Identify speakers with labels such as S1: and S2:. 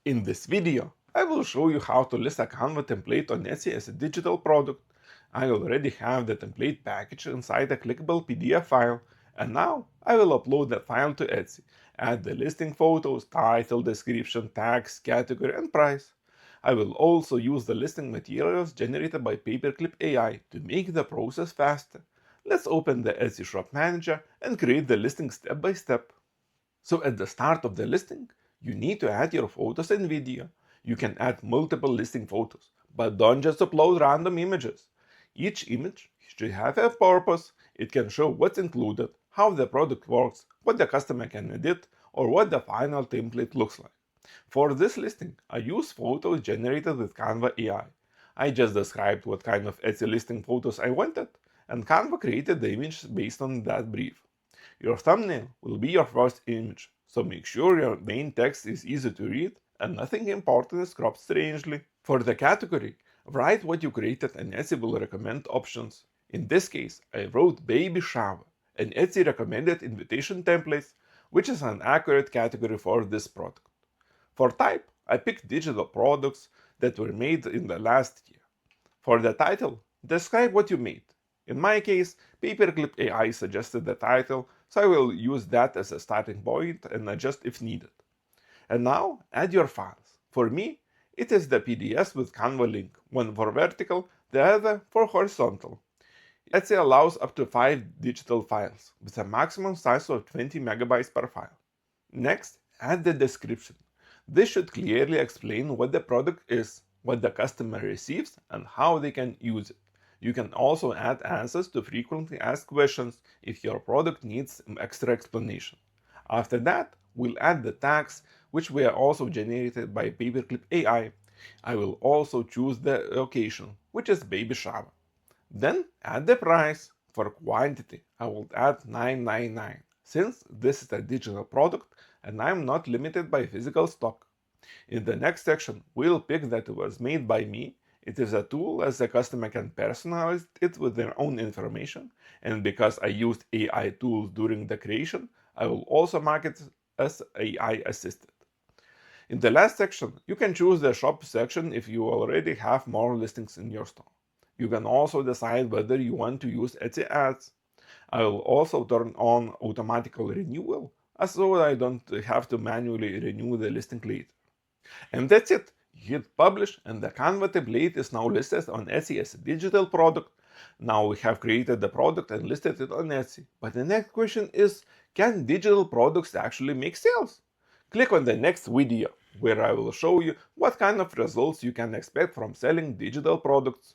S1: In this video, I will show you how to list a Canva template on Etsy as a digital product. I already have the template package inside a clickable PDF file, and now I will upload the file to Etsy, add the listing photos, title, description, tags, category, and price. I will also use the listing materials generated by Paperclip AI to make the process faster. Let's open the Etsy Shop Manager and create the listing step by step. So at the start of the listing, you need to add your photos and video. You can add multiple listing photos, but don't just upload random images. Each image should have a purpose. It can show what's included, how the product works, what the customer can edit, or what the final template looks like. For this listing, I use photos generated with Canva AI. I just described what kind of Etsy listing photos I wanted, and Canva created the image based on that brief. Your thumbnail will be your first image, so make sure your main text is easy to read and nothing important is cropped strangely. For the category, write what you created and Etsy will recommend options. In this case, I wrote baby shower, and Etsy recommended invitation templates, which is an accurate category for this product. For type, I picked digital products that were made in the last year. For the title, describe what you made. In my case, Paperclip AI suggested the title, so I will use that as a starting point and adjust if needed. And now, add your files. For me, it is the PDFs with Canva link, one for vertical, the other for horizontal. Etsy allows up to 5 digital files, with a maximum size of 20 megabytes per file. Next, add the description. This should clearly explain what the product is, what the customer receives, and how they can use it. You can also add answers to frequently asked questions if your product needs extra explanation. After that, we'll add the tags, which were also generated by Paperclip AI. I will also choose the location, which is baby shower. Then add the price. For quantity, I will add $9.99, since this is a digital product and I'm not limited by physical stock. In the next section, we'll pick that it was made by me. It is a tool as the customer can personalize it with their own information, and because I used AI tools during the creation, I will also mark it as AI assisted. In the last section, you can choose the shop section if you already have more listings in your store. You can also decide whether you want to use Etsy ads. I will also turn on automatic renewal, so I don't have to manually renew the listing later. And that's it. Hit publish and the Canva template is now listed on Etsy as a digital product. Now we have created the product and listed it on Etsy. But the next question is, can digital products actually make sales? Click on the next video, where I will show you what kind of results you can expect from selling digital products.